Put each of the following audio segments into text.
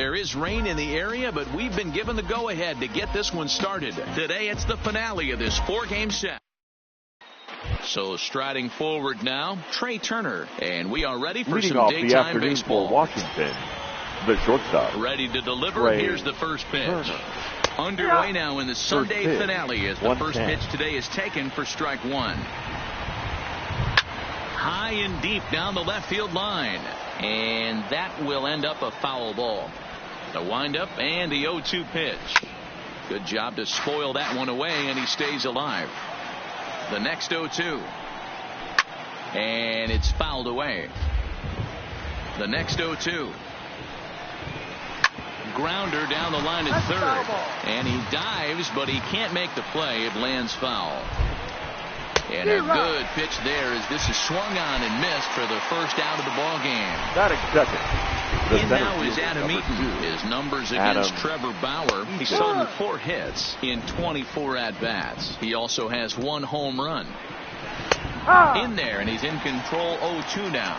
There is rain in the area, but we've been given the go-ahead to get this one started. Today, it's the finale of this 4-game set. So striding forward now, Trey Turner, and we are ready for Leading some off daytime the afternoon baseball. for Washington, the shortstop. Ready to deliver. Trey Here's the first pitch. Turner. Underway now in the Sunday pitch, finale as the first 1-10. pitch today is taken for strike one. High and deep down the left field line, and that will end up a foul ball. The windup and the 0-2 pitch. Good job to spoil that one away, and he stays alive. The next 0-2, and it's fouled away. The next 0-2. Grounder down the line at third, and he dives, but he can't make the play. It lands foul. And a good pitch there as this is swung on and missed for the first out of the ball game. Batting second. In now is Adam Eaton. His numbers against Trevor Bauer. He's gotten 4 hits in 24 at-bats. He also has 1 home run. In there, and he's in control 0-2 now.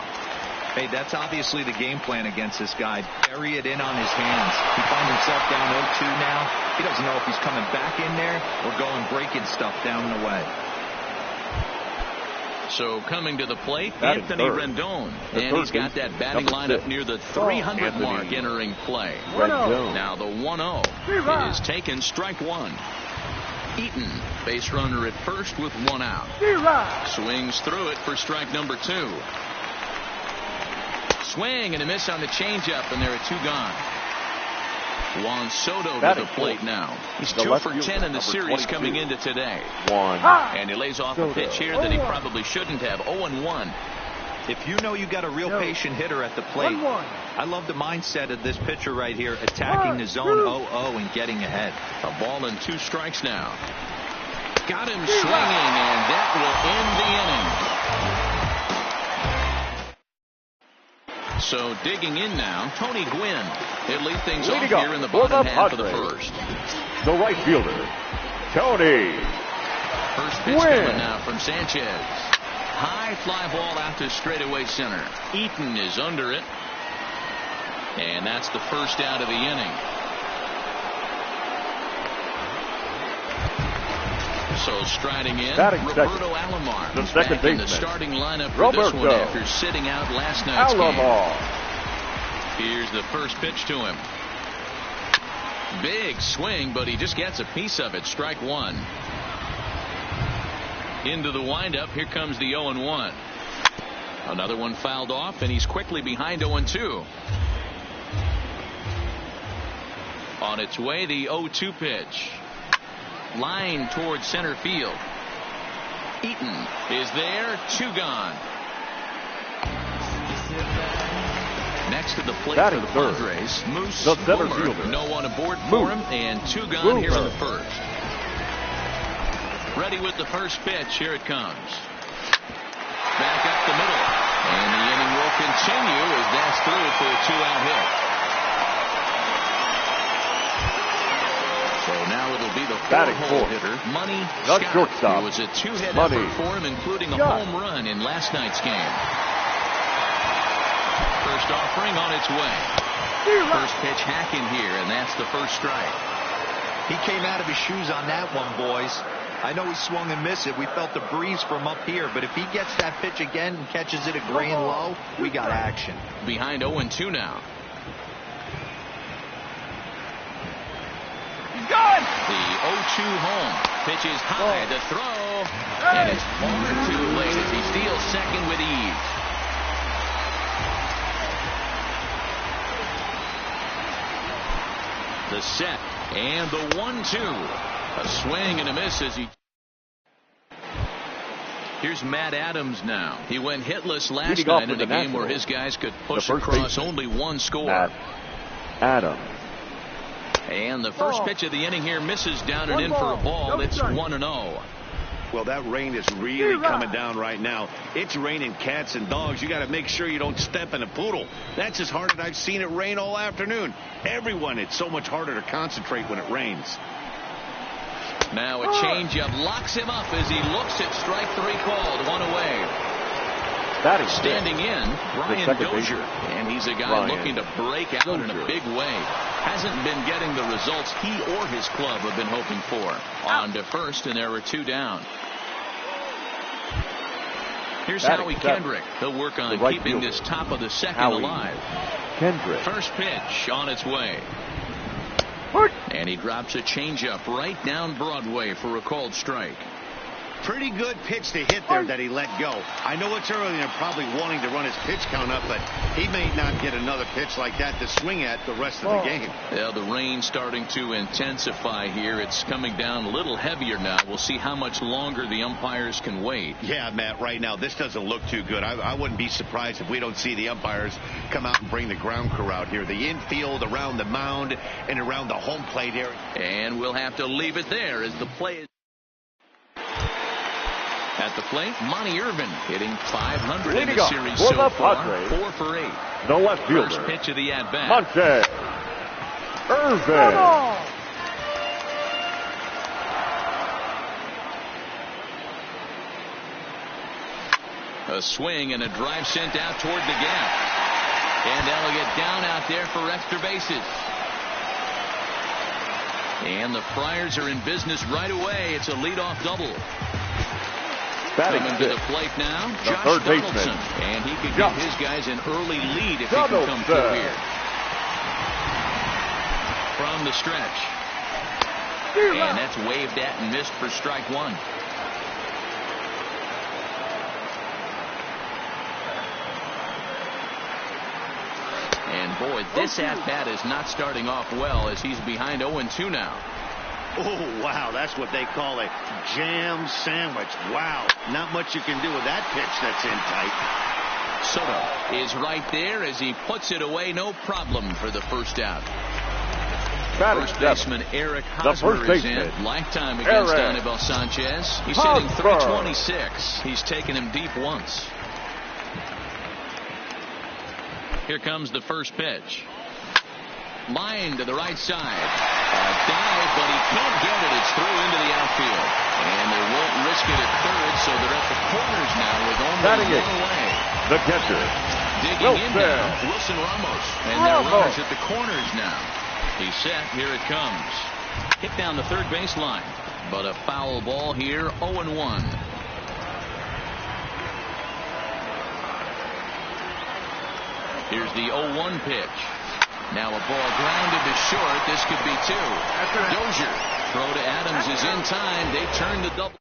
Hey, that's obviously the game plan against this guy. Bury it in on his hands. He finds himself down 0-2 now. He doesn't know if he's coming back in there or going breaking stuff down the way. So coming to the plate, Batting Anthony third. Rendon. The And he's third got that batting number lineup 6. near the 300 Anthony mark entering play. Rendon. Now the 1-0 is taken, strike one. Eaton, base runner at first with 1 out. Swings through it for strike number 2. Swing and a miss on the changeup, and there are 2 gone. Juan Soto to the plate now. He's 2 for 10 in the series coming into today. And he lays off a pitch here that he probably shouldn't have. 0-1. If you know you got a real patient hitter at the plate, I love the mindset of this pitcher right here, attacking the zone 0-0 and getting ahead. A ball and 2 strikes now. Got him swinging, and that will end the inning. So digging in now, Tony Gwynn. He'll lead things off here in the bottom half of the first. The right fielder, Tony First pitch coming now from Sanchez. High fly ball out to straightaway center. Eaton is under it. And that's the first out of the inning. So striding in, Roberto Alomar. The second back in the baseman. starting lineup for this one after sitting out last night's game. Here's the first pitch to him. Big swing, but he just gets a piece of it. Strike one. Into the windup. Here comes the 0-1. Another one fouled off, and he's quickly behind 0-2. On its way, the 0-2 pitch. Line towards center field. Eaton is there. 2 gone. Next to the plate for the Padres, Moose Boomer. No one aboard for him, and 2 gone here in the first. Ready with the first pitch. Here it comes. Back up the middle. And the inning will continue as that's through for a 2-out hit. So now it'll be the 4-hole hitter, Money Scott. It was a 2-hit effort for him, including a home run in last night's game. First offering on its way. First pitch hacking here, and that's the first strike. He came out of his shoes on that one, boys. I know he swung and missed it. We felt the breeze from up here, but if he gets that pitch again and catches it at grand low, we got action. Behind 0-2 now. Good. The 0-2 home. Pitch is high to throw. And it's far too late as he steals second with ease. The set and the 1-2. A swing and a miss as he. Here's Matt Adams now. He went hitless last night in a game where his guys could push across only 1 score. Matt Adams. And the first pitch of the inning here misses down and in for a ball. It's 1-0. Well, that rain is really coming down right now. It's raining cats and dogs. You got to make sure you don't step in a poodle. That's as hard as I've seen it rain all afternoon. Everyone, it's so much harder to concentrate when it rains. Now a changeup locks him up as he looks at strike 3 called. 1 away. Standing in, Brian Dozier. And he's a guy looking to break out in a big way. Hasn't been getting the results he or his club have been hoping for. On to first, and there were 2 down. Here's Howie Kendrick. He'll work on keeping this top of the second alive. First pitch on its way. And he drops a changeup right down Broadway for a called strike. Pretty good pitch to hit there that he let go. I know it's early and they're probably wanting to run his pitch count up, but he may not get another pitch like that to swing at the rest of the game. Yeah, the rain's starting to intensify here. It's coming down a little heavier now. We'll see how much longer the umpires can wait. Yeah, Matt, right now this doesn't look too good. I wouldn't be surprised if we don't see the umpires come out and bring the ground crew out here. The infield, around the mound, and around the home plate area. And we'll have to leave it there as the play is. At the plate, Monty Irvin hitting .500 in the series so far, 4 for 8. The left fielder. First pitch of the at-bat. Monty Irvin. A swing and a drive sent out toward the gap. And Elliott down out there for extra bases. And the Friars are in business right away. It's a leadoff double. Coming to the plate now, Josh Donaldson. And he could give his guys an early lead if he can come through here. From the stretch. And that's waved at and missed for strike 1. And boy, this at-bat is not starting off well as he's behind 0-2 now. Oh, wow, that's what they call a jam sandwich. Wow, not much you can do with that pitch that's in tight. Soto is right there as he puts it away, no problem for the first out. First baseman Eric Hosmer is in. Lifetime against Anibal Sanchez. He's hitting .326. He's taken him deep once. Here comes the first pitch. Line to the right side. Dive, but he can't get it. It's through into the outfield. And they won't risk it at third, so they're at the corners now with only 1 away. The catcher. Digging in now, Wilson Ramos. And they're runners at the corners now. He's set. Here it comes. Hit down the third baseline. But a foul ball here, 0-1. Here's the 0-1 pitch. Now a ball grounded to short. This could be 2. Dozier. Throw to Adams is in time. They turn the double.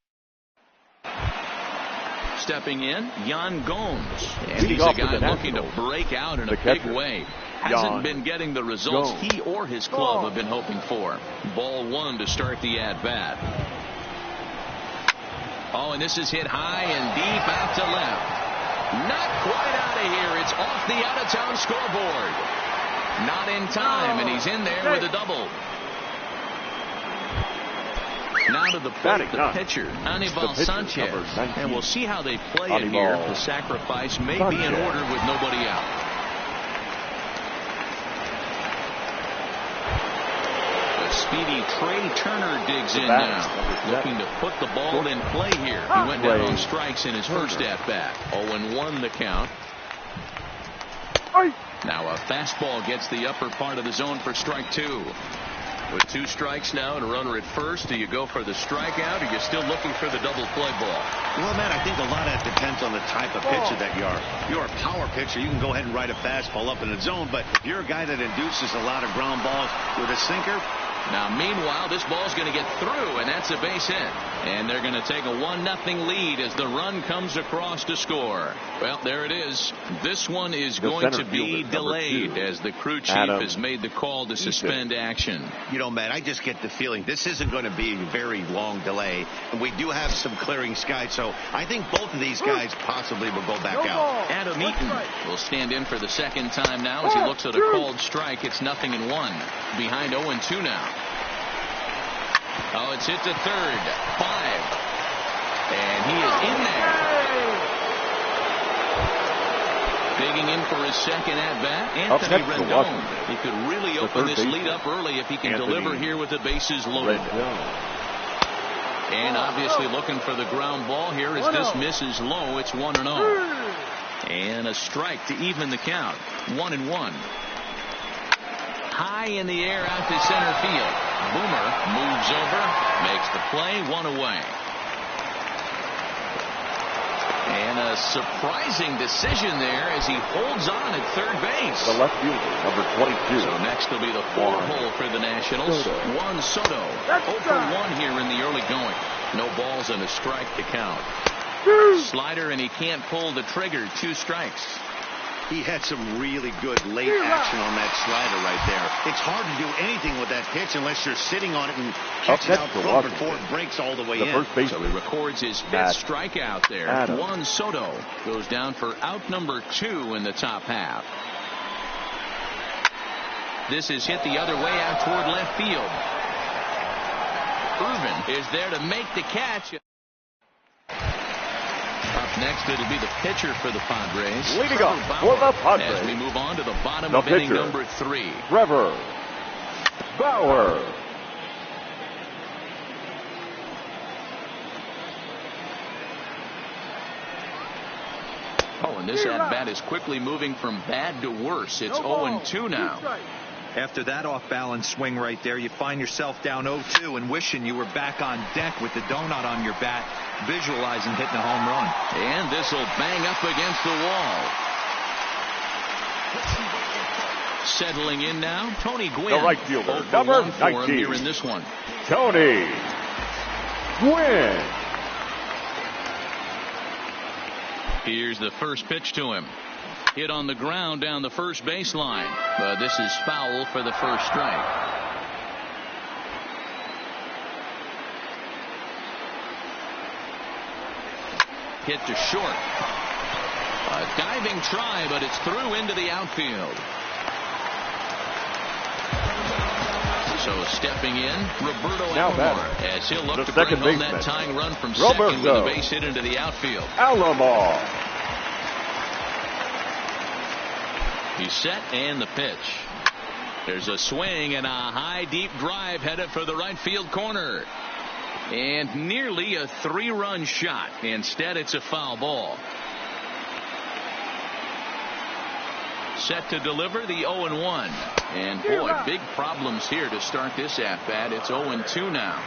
Stepping in, Yan Gomes. And he's a guy looking to break out in a big way. Hasn't been getting the results he or his club have been hoping for. Ball 1 to start the at-bat. Oh, and this is hit high and deep out to left. Not quite out of here. It's off the out-of-town scoreboard. Not in time, and he's in there with a double. Now to the plate, the pitcher, Anibal Sanchez. And we'll see how they play it here. The sacrifice may be in order with nobody out. The speedy Trey Turner digs in now, looking to put the ball in play here. He went down on strikes in his first at-bat. 0-1 the count. Now a fastball gets the upper part of the zone for strike 2. With 2 strikes now and a runner at first, do you go for the strikeout or are you still looking for the double play ball? Well, man, I think a lot of that depends on the type of pitcher that you are. If you're a power pitcher, you can go ahead and ride a fastball up in the zone. But if you're a guy that induces a lot of ground balls with a sinker. Now, meanwhile, this ball's going to get through, and that's a base hit. And they're going to take a 1-0 lead as the run comes across to score. Well, there it is. This one is going to be delayed as the crew chief has made the call to suspend action. You know, man, I just get the feeling this isn't going to be a very long delay. And we do have some clearing skies, so I think both of these guys possibly will go back out. Adam Eaton will stand in for the second time now as he looks at a called strike. It's 0-1. Behind 0-2 now. Oh, it's hit to third. 5. And he is in there. Digging in for his second at-bat, Anthony Rendon. He could really open this lead up early if he can deliver here with the bases loaded. And obviously looking for the ground ball here as this misses low. It's 1-0. a strike to even the count. 1-1. High in the air out to center field. Boomer moves over, makes the play, 1 away. And a surprising decision there as he holds on at third base. The left fielder, number 22. So next will be the 4th hole for the Nationals. Juan Soto. 0 for 1 here in the early going. No balls and a strike to count. Slider, and he can't pull the trigger. 2 strikes. He had some really good late action on that slider right there. It's hard to do anything with that pitch unless you're sitting on it and catch it out front before it breaks all the way in. So he records his 5th strikeout there. Juan Soto goes down for out number 2 in the top half. This is hit the other way out toward left field. Irvin is there to make the catch. Up next, it'll be the pitcher for the Padres. Leading up for the Padres. As we move on to the bottom of inning number 3. Trevor Bauer. Oh, and this at-bat is quickly moving from bad to worse. It's 0-2 now. After that off-balance swing right there, you find yourself down 0-2 and wishing you were back on deck with the donut on your bat, visualizing hitting a home run. And this will bang up against the wall. Settling in now, Tony Gwynn. The right fielder, number 19. Here in this one. Tony Gwynn. Here's the first pitch to him. Hit on the ground down the first baseline. But this is foul for the first strike. Hit to short. A diving try, but it's through into the outfield. So stepping in, Roberto Alomar, as he'll look to bring home that tying run from second with a base hit into the outfield. Alomar. He's set, and the pitch. There's a swing and a high deep drive headed for the right field corner. And nearly a 3-run shot. Instead, it's a foul ball. Set to deliver the 0-1. And boy, big problems here to start this at-bat. It's 0-2 now.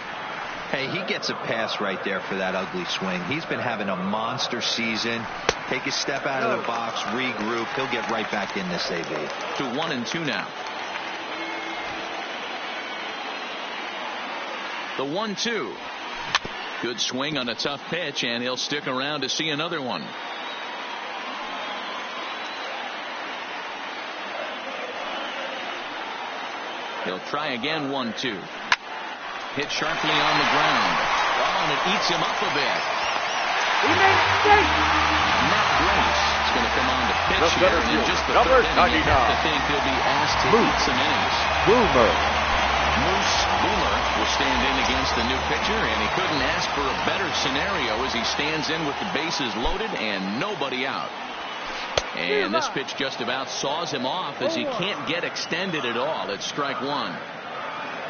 Hey, he gets a pass right there for that ugly swing. He's been having a monster season. Take a step out of the box, regroup. He'll get right back in this AB. To 1-2 now. The 1-2. Good swing on a tough pitch, and he'll stick around to see another one. He'll try again. 1-2. Hit sharply on the ground. Oh, and it eats him up a bit. Matt Grace is going to come on to pitch here. And in just the third inning, you have to think he'll be asked to eat some innings. Moose Boomer will stand in against the new pitcher, and he couldn't ask for a better scenario as he stands in with the bases loaded and nobody out. And this pitch just about saws him off as he can't get extended at all. It's strike 1.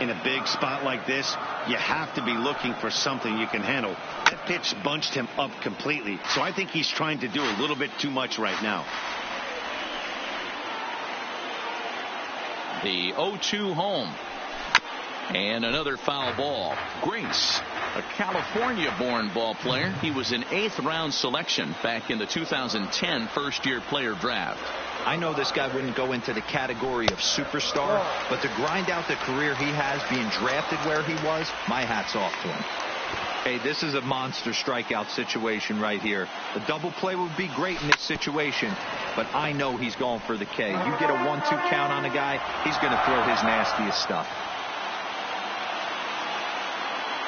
In a big spot like this, you have to be looking for something you can handle. That pitch bunched him up completely, so I think he's trying to do a little bit too much right now. The 0-2 home. And another foul ball. Grace, a California-born ball player. He was an 8th-round selection back in the 2010 first-year player draft. I know this guy wouldn't go into the category of superstar, but to grind out the career he has being drafted where he was, my hat's off to him. Hey, this is a monster strikeout situation right here. A double play would be great in this situation, but I know he's going for the K. You get a 1-2 count on a guy, he's going to throw his nastiest stuff.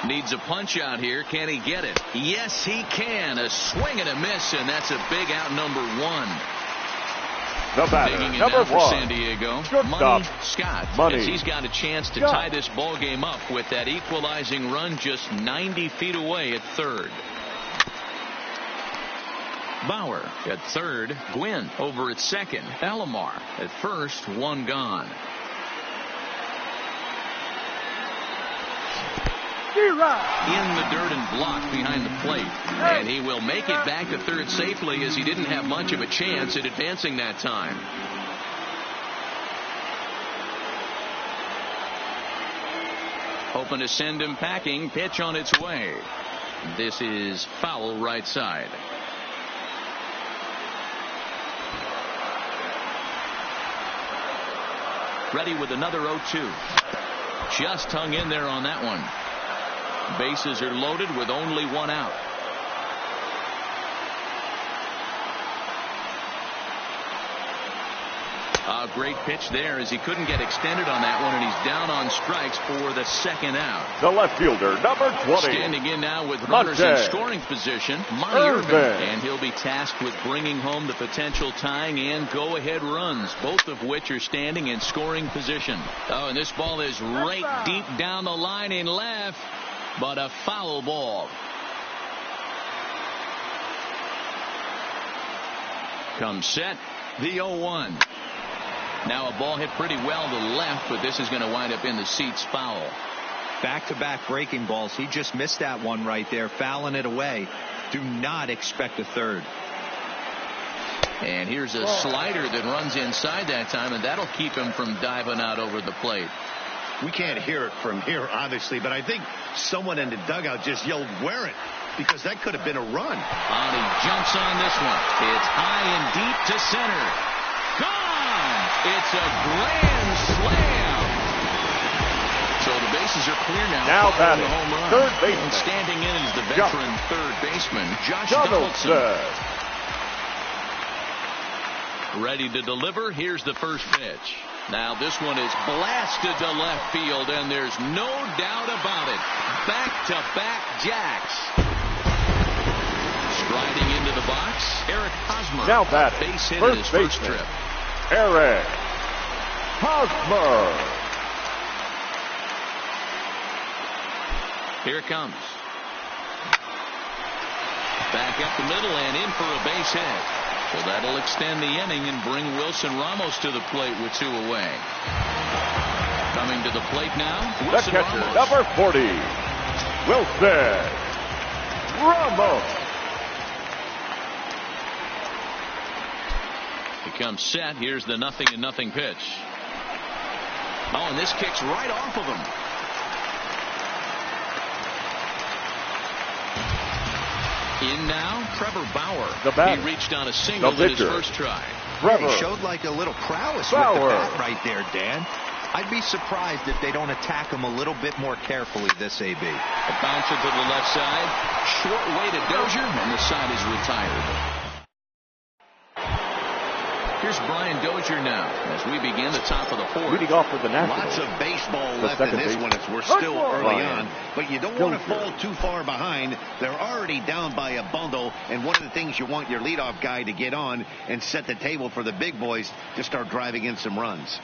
Needs a punch out here. Can he get it? Yes, he can. A swing and a miss, and that's a big out number 1. The batter, digging in number now for 1. San Diego. Shortstop. Scott. As he's got a chance to tie this ball game up with that equalizing run just 90 feet away at third. Bauer at third. Gwynn over at second. Alomar at first. 1 gone. in the dirt and blocked behind the plate. And he will make it back to third safely, as he didn't have much of a chance at advancing that time. Hoping to send him packing. Pitch on its way. This is foul right side. Ready with another 0-2. Just hung in there on that one. Bases are loaded with only one out. A great pitch there, as he couldn't get extended on that one, and he's down on strikes for the second out. The left fielder, number 20. Standing in now with runners in scoring position, Irvin. And he'll be tasked with bringing home the potential tying and go-ahead runs, both of which are standing in scoring position. Oh, and this ball is right deep down the line in left, but a foul ball. Comes set, the 0-1. Now a ball hit pretty well to left, but this is going to wind up in the seats foul. Back-to-back breaking balls. He just missed that one right there, fouling it away. Do not expect a third. And here's a slider that runs inside that time, and that'll keep him from diving out over the plate. We can't hear it from here, obviously, but I think someone in the dugout just yelled, "Wear it," because that could have been a run. And he jumps on this one. It's high and deep to center. Gone! It's a grand slam. So the bases are clear now. Now batting, the home run. third baseman. And standing in is the veteran third baseman, Josh Donaldson. Ready to deliver. Here's the first pitch. Now this one is blasted to left field, and there's no doubt about it. Back-to-back jacks. Striding into the box, Eric Hosmer. Now batting, base hit in his first trip. Eric Hosmer. Here it comes. Back up the middle and in for a base hit. So that'll extend the inning and bring Wilson Ramos to the plate with two away. Coming to the plate now, Wilson the catcher, Ramos. number 40, Wilson Ramos. He comes set. Here's the 0-0 pitch. Oh, and this kicks right off of him. In now, Trevor Bauer. The batter. He reached on a single in his first try. Trevor. He showed like a little prowess Bauer. with the bat right there, Dan. I'd be surprised if they don't attack him a little bit more carefully this AB. A bouncer to the left side. Short way to Dozier, and the side is retired. Here's Brian Dozier now as we begin the top of the fourth. Leading off with the Nationals. Lots of baseball The left in second this base. one as we're still early Brian on. But you don't want to Dozier. fall too far behind. They're already down by a bundle. And one of the things you want your leadoff guy to get on and set the table for the big boys to start driving in some runs.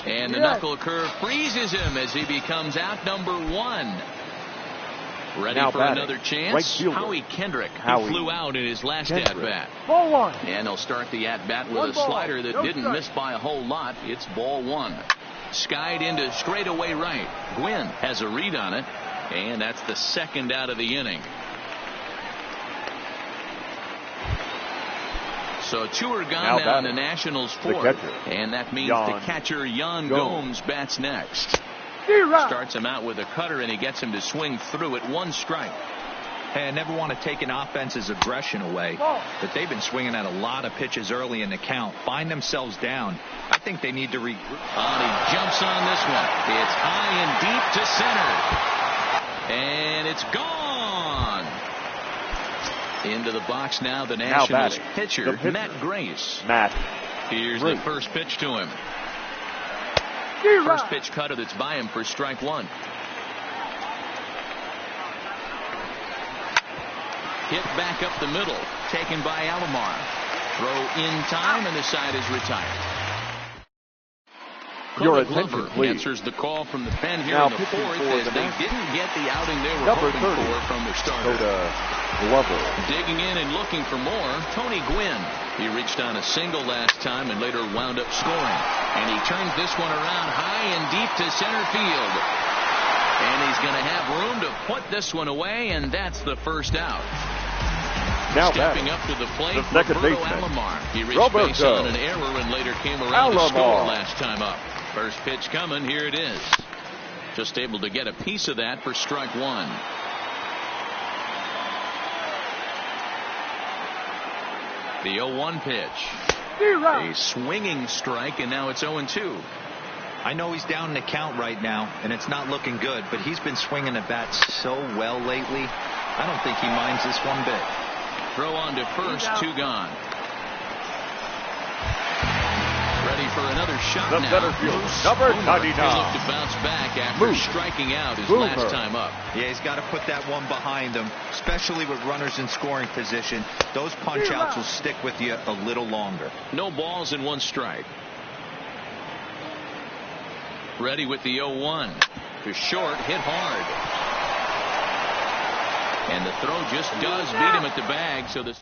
And the knuckle curve freezes him as he becomes out number one. Ready now for batting, another chance. right fielder, Howie Kendrick, Howie who flew out in his last Kendrick. at-bat. Ball one. And they'll start the at-bat with One a ball, slider that no didn't strike. miss by a whole lot. It's ball one. Skied into straightaway right. Gwynn has a read on it, and that's the second out of the inning. So two are gone now in the Nationals' fourth, and that means the catcher Yan Gomes bats next. Starts him out with a cutter, and he gets him to swing through it. One strike. Hey, I never want to take an offense's aggression away, but they've been swinging at a lot of pitches early in the count. Find themselves down. I think they need to regroup. He jumps on this one. It's high and deep to center. And it's gone. Into the box now, the Nationals pitcher, Matt Grace. Here's the first pitch to him. First pitch cutter that's by him for strike one. Hit back up the middle, taken by Alomar. Throw in time, and the side is retired. Your Cody attention, Glover please. answers the call from the pen here Now in the pitching fourth, for as the they Nationals. didn't get the outing they were Number hoping 30, for from their starter. Glover. Digging in and looking for more, Tony Gwynn. He reached on a single last time and later wound up scoring. And he turns this one around high and deep to center field. And he's going to have room to put this one away, and that's the first out. Now stepping up to the plate, the second Roberto baseman, Alomar. He reached base on an error and later came around to score last time up. First pitch coming. Here it is. Just able to get a piece of that for strike one. The 0-1 pitch. A swinging strike, and now it's 0-2. I know he's down in the count right now, and it's not looking good, but he's been swinging the bat so well lately. I don't think he minds this one bit. Throw on to first, 2 gone. Ready for another shot the now. Center field, number 99. He looked to bounce back after striking out his last time up. Yeah, he's got to put that one behind him, especially with runners in scoring position. Those punch outs will stick with you a little longer. No balls and 1 strike. Ready with the 0-1. To short, hit hard. And the throw just does beat him at the bag. So this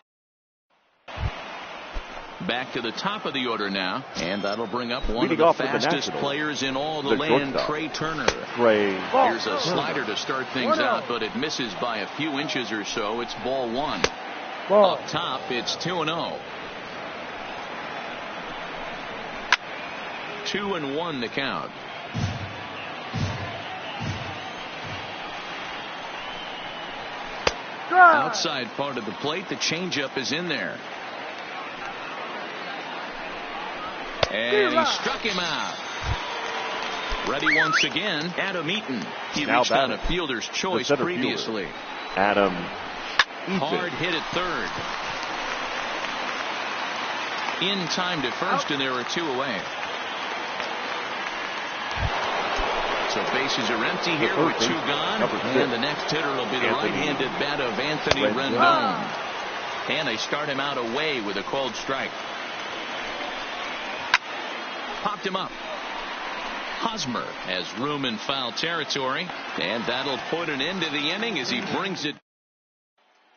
back to the top of the order now. And that'll bring up one of the fastest players in all the land, Trey Turner. Here's a slider to start things out, but it misses by a few inches or so. It's ball 1. Up top, it's 2-0. 2-1 the count. Outside part of the plate, the changeup is in there. And he struck him out. Ready once again, Adam Eaton. He reached on a fielder's choice previously. Adam Eaton. Hard hit at third. In time to first, and there are 2 away. So bases are empty here with 2 gone. And the next hitter will be the right-handed bat of Anthony Rendon. And they start him out away with a called strike. Popped him up. Hosmer has room in foul territory. And that'll put an end to the inning as he brings it.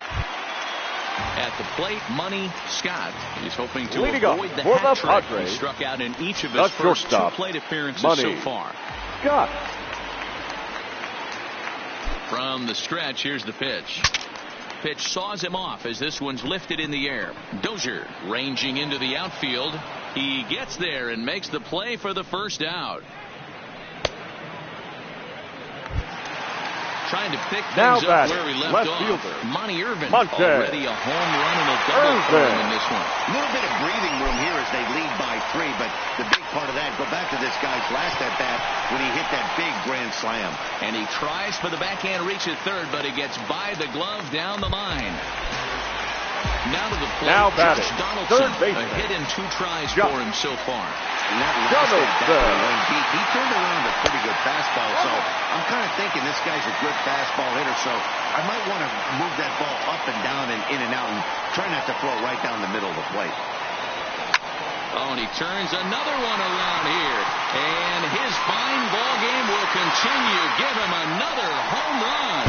At the plate, Money Scott. He's hoping to avoid the hat trick. He struck out in each of his first 2 plate appearances so far. Scott. From the stretch, here's the pitch. Pitch saws him off as this one's lifted in the air. Dozier ranging into the outfield. He gets there and makes the play for the first out. Trying to pick things up where he left off. Monty Irvin already a home run and a double for him in this one. A little bit of breathing room here as they lead by 3, but the big part of that, go back to this guy's last at bat when he hit that big grand slam. And he tries for the backhand reach at third, but he gets by the glove down the line. Now to the plate, Josh Donaldson. A hit and 2 tries for him so far. And that last at bat went deep. He turned around a pretty good fastball, so I'm kind of thinking this guy's a good fastball hitter, so I might want to move that ball up and down and in and out and try not to throw it right down the middle of the plate. Oh, and he turns another one around here. And his fine ball game will continue. Give him another home run.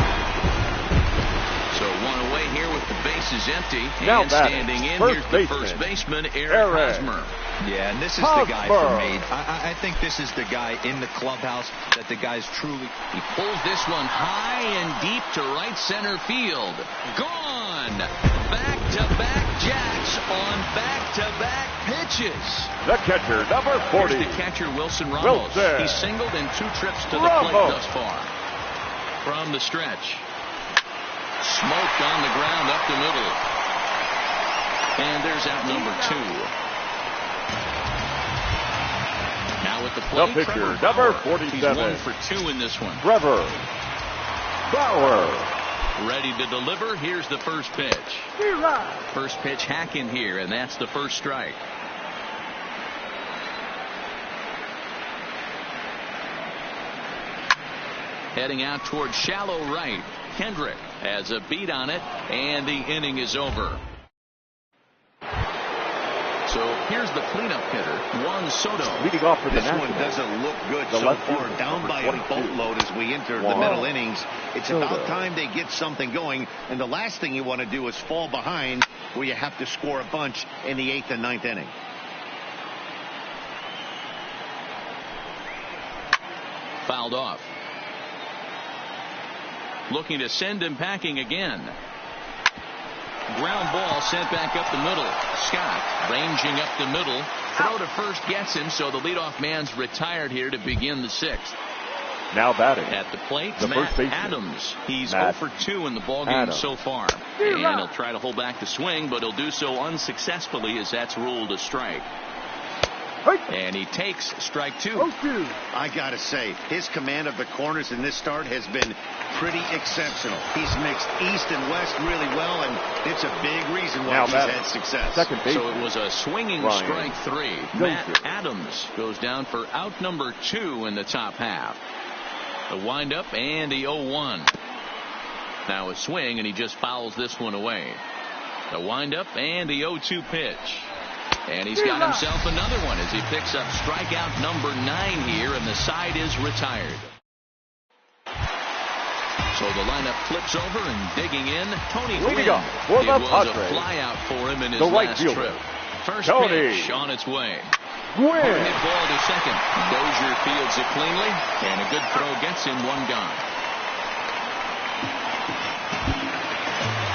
So 1 away here with the bases empty. And standing in, here's the first baseman, Eric Hosmer. Yeah, and this is the guy for me. I think this is the guy in the clubhouse that the guys truly. He pulls this one high and deep to right center field. Gone. Back-to-back jacks on back-to-back pitches. The catcher, number 40. Here's the catcher, Wilson Ramos. He singled in 2 trips to the plate thus far. From the stretch. Smoked on the ground up the middle. And there's out number 2. Now with the plate, the pitcher, number 47. He's 1 for 2 in this one. Trevor Bauer. Ready to deliver. Here's the first pitch. First pitch hacking here, and that's the first strike. Heading out towards shallow right. Kendrick has a beat on it, and the inning is over. So here's the cleanup hitter, Juan Soto. Leading off for the This one doesn't look good so far. Down by a boatload as we enter the middle innings. It's about time they get something going, and the last thing you want to do is fall behind where you have to score a bunch in the 8th and 9th inning. Fouled off. looking to send him packing again. Ground ball sent back up the middle. Scott ranging up the middle. Throw to first gets him, so the leadoff man's retired here to begin the sixth. Now batting at the plate, the Matt first baseman, Adams. He's 0 for 2 in the ballgame so far. And he'll try to hold back the swing, but he'll do so unsuccessfully as that's ruled a strike. And he takes strike 2. I got to say, his command of the corners in this start has been pretty exceptional. He's mixed east and west really well, and it's a big reason why he's had success. Second base. So it was a swinging strike 3. Matt Adams goes down for out number 2 in the top half. The windup and the 0-1. Now a swing, and he just fouls this one away. The windup and the 0-2 pitch. And he's got himself another one as he picks up strikeout number 9 here, and the side is retired. So the lineup flips over, and digging in, Tony Gwynn. It was a flyout for him in his last trip. First pitch on its way. Hard hit ball to second. Dozier fields it cleanly, and a good throw gets him 1 gone.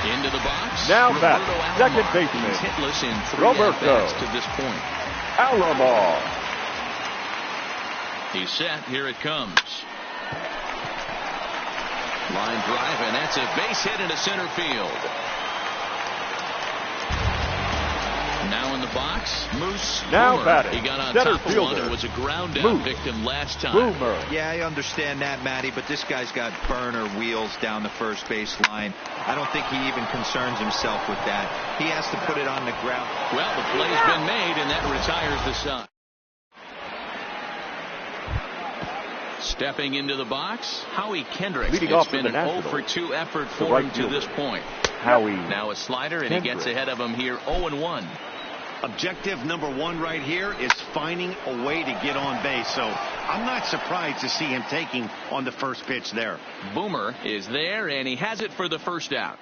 Into the box. Now back, second baseman. He's hitless in 3 at-bats to this point. Alomar. He's set. Here it comes. Line drive, and that's a base hit into center field. Now in the box, Moose. Now Boomer. batting. He got on Center top of fielder. one and was a ground out victim last time. Boomer. Yeah, I understand that, Matty, but this guy's got burner wheels down the first base line. I don't think he even concerns himself with that. He has to put it on the ground. Well, the play's been made, and that retires the side. Stepping into the box, Howie Kendricks. Leading it's off been an 0 for 2 effort for him to this point. Howie. Now a slider, and he gets ahead of him here 0-1. Objective number 1 right here is finding a way to get on base. So I'm not surprised to see him taking on the first pitch there. Boomer is there, and he has it for the first out.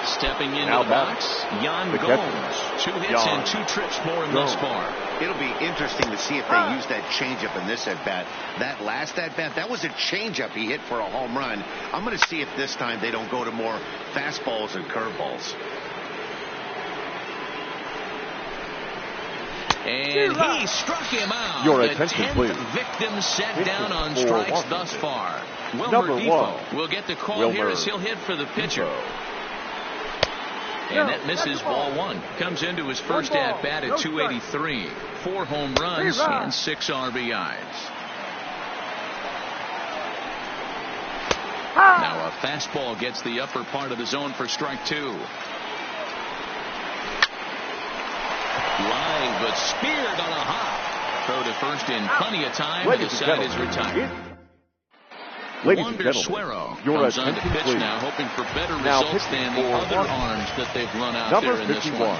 Stepping into now the box, Yan Gomes. 2 hits and 2 trips for him thus far. It'll be interesting to see if they use that changeup in this at-bat. That last at-bat, that was a changeup he hit for a home run. I'm going to see if this time they don't go to more fastballs and curveballs. And he struck him out. Your the attention, 10th please. victim set down on strikes thus far. Number Wilmer 1 will get the call here as he'll hit for the pitcher. And that misses ball 1. Comes into his first at-bat at 283. 4 home runs and 6 RBIs. Now a fastball gets the upper part of the zone for strike 2. Line, but speared on a hop. Throw to first in plenty of time, and the side is retired. Wander Suero comes on the pitch now, hoping for better results than the other arms that they've run out there in this one.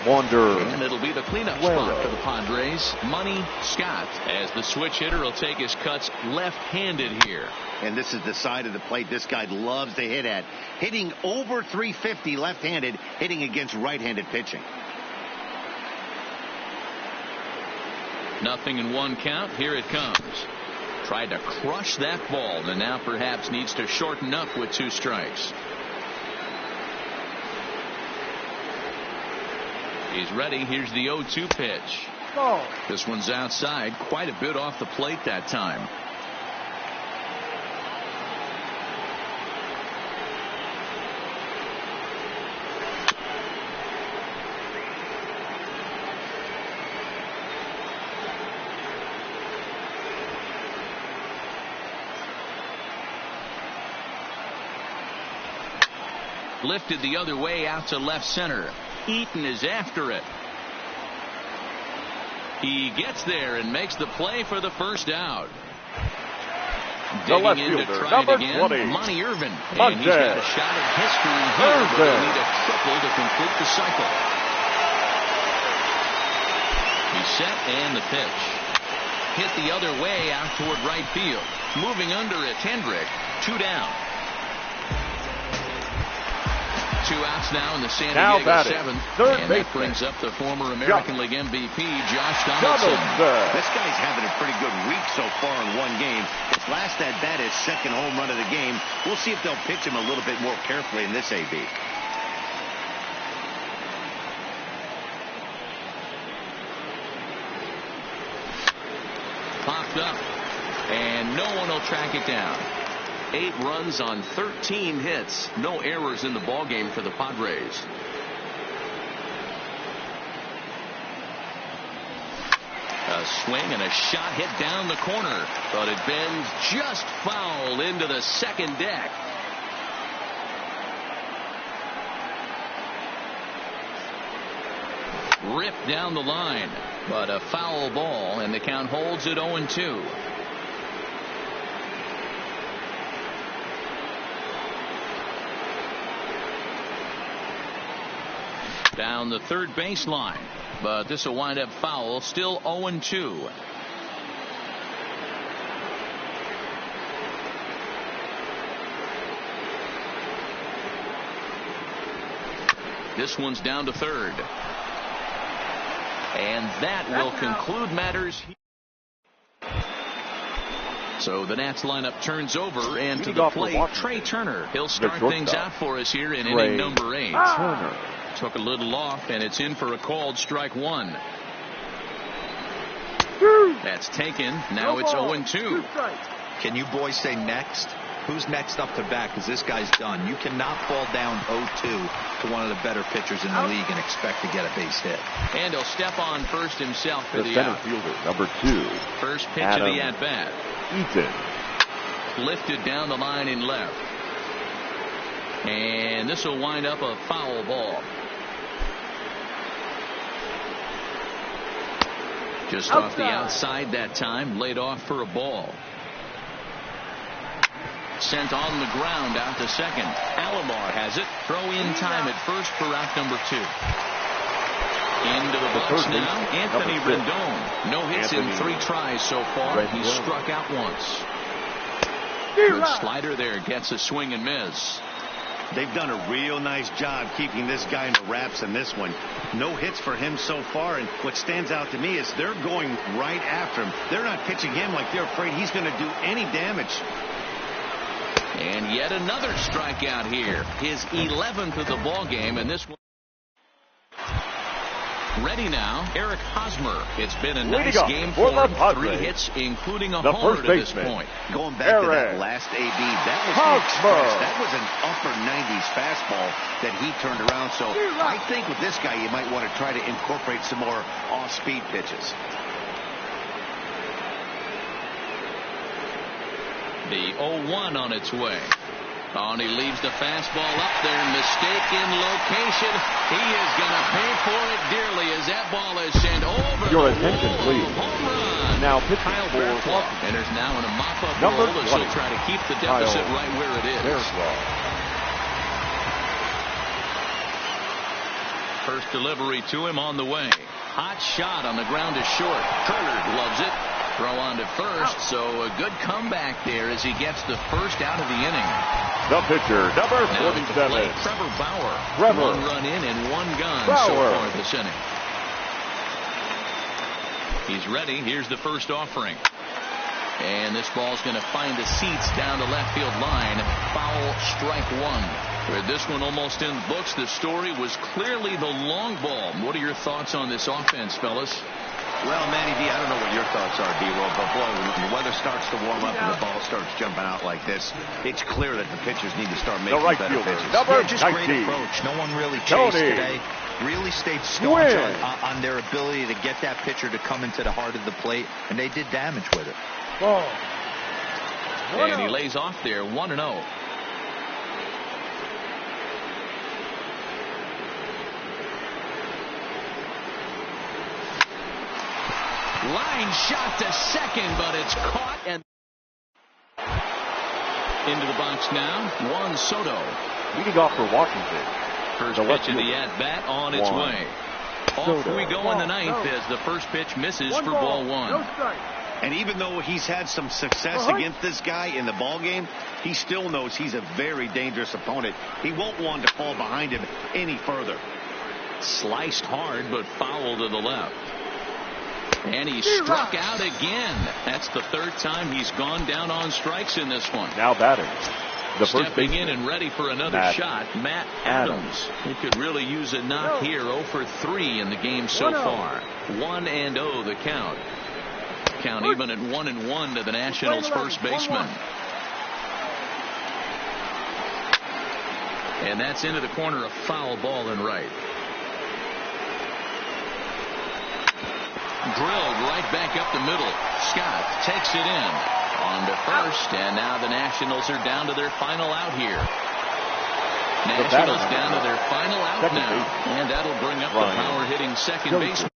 Wander. And it'll be the cleanup spot for the Padres. Money Scott, as the switch hitter will take his cuts left-handed here. And this is the side of the plate this guy loves to hit at. Hitting over 350 left-handed, hitting against right-handed pitching. 0-1 count. Here it comes. Tried to crush that ball, and now perhaps needs to shorten up with 2 strikes. He's ready. Here's the 0-2 pitch. This one's outside, quite a bit off the plate that time. Lifted the other way out to left center. Eaton is after it. He gets there and makes the play for the first out. Digging in to try it again, 20. Monty Irvin. And he's got a shot at history here, but he'll need a triple to complete the cycle. He's set, and the pitch. Hit the other way out toward right field. Moving under it, Hendrick. 2 down. 2 outs now in the San Now Diego batting, 7th. third And that baseman. brings up the former American League MVP, Josh Donaldson. This guy's having a pretty good week so far in one game. His last at bat is second home run of the game. We'll see if they'll pitch him a little bit more carefully in this AB. Popped up, and no one will track it down. 8 runs on 13 hits. No errors in the ballgame for the Padres. A swing and a shot hit down the corner, but it bends just foul into the second deck. Ripped down the line, but a foul ball, and the count holds at 0-2. Down the third baseline, but this will wind up foul, still 0-2. This one's down to third. And that will conclude matters. So the Nats lineup turns over, and to the plate, Trey Turner. He'll start things out for us here in inning number 8. Turner. Took a little off, and it's in for a called strike 1. That's taken. Now it's 0-2. Can you boys say next? Who's next up to bat? Because this guy's done. You cannot fall down 0-2 to one of the better pitchers in the league and expect to get a base hit. And he'll step on first himself for The the center out. fielder, number 2. First pitch Adam of the at-bat. Eaton. Lifted down the line in left. And this will wind up a foul ball. Just off the outside that time, laid off for a ball. Sent on the ground out to second. Alomar has it. Throw in time at first for out number 2. Into the box now, Anthony Rendon. No hits in 3 tries so far. He struck out once. Good slider there, gets a swing and miss. They've done a real nice job keeping this guy in the wraps in this one. No hits for him so far, and what stands out to me is they're going right after him. They're not pitching him like they're afraid he's going to do any damage. And yet another strikeout here. His 11th of the ball game, and this one. Ready now, Eric Hosmer. It's been a nice game for him. 3 hits, including a homer to this point. Going back to that last AB, that was the express. That was an upper 90s fastball that he turned around. So I think with this guy, you might want to try to incorporate some more off-speed pitches. The 0-1 on its way. And he leaves the fastball up there. Mistaken location. He is going to pay for it dearly as that ball is sent over Your the attention, wall. please. Home run. Now pitching Kyle for Barraclough enters now in a mop-up Number role as 20. he'll try to keep the deficit Kyle right where it is. First delivery to him on the way. Hot shot on the ground is short. Turner gloves it. Throw on to first, so a good comeback there as he gets the first out of the inning. The pitcher, number 47. Trevor Bauer. Trevor. 1 run in and 1 gone Bauer. so far this inning. He's ready. Here's the first offering. And this ball's going to find the seats down the left field line. Foul, strike 1. With this one almost in the books, the story was clearly the long ball. What are your thoughts on this offense, fellas? Well, Manny D, I don't know what your thoughts are, D-Roll, but boy, when the weather starts to warm up and the ball starts jumping out like this, it's clear that the pitchers need to start making right better fielder, pitches. number Just 19. great approach. No one really chased today. Really stayed staunch on their ability to get that pitcher to come into the heart of the plate, and they did damage with it. And he lays off there, 1-0. Line shot to second, but it's caught and into the box now. Juan Soto. Leading off for Washington. First pitch of the at-bat on its way. Off we go in the 9th as the first pitch misses for ball 1. And even though he's had some success against this guy in the ball game, he still knows he's a very dangerous opponent. He won't want to fall behind him any further. Sliced hard, but foul to the left. And he struck out again. That's the third time he's gone down on strikes in this one. Now batting. The first Stepping baseman. in and ready for another shot, Matt Adams. He could really use a knock here. 0 for 3 in the game so far. 1-0 the count. Count even at 1-1 to the Nationals' first baseman. And that's into the corner, a foul ball in right. Drilled right back up the middle. Scott takes it in on to first, and now the Nationals are down to their final out here. Nationals down to their final out now, and that'll bring up the power hitting second baseman.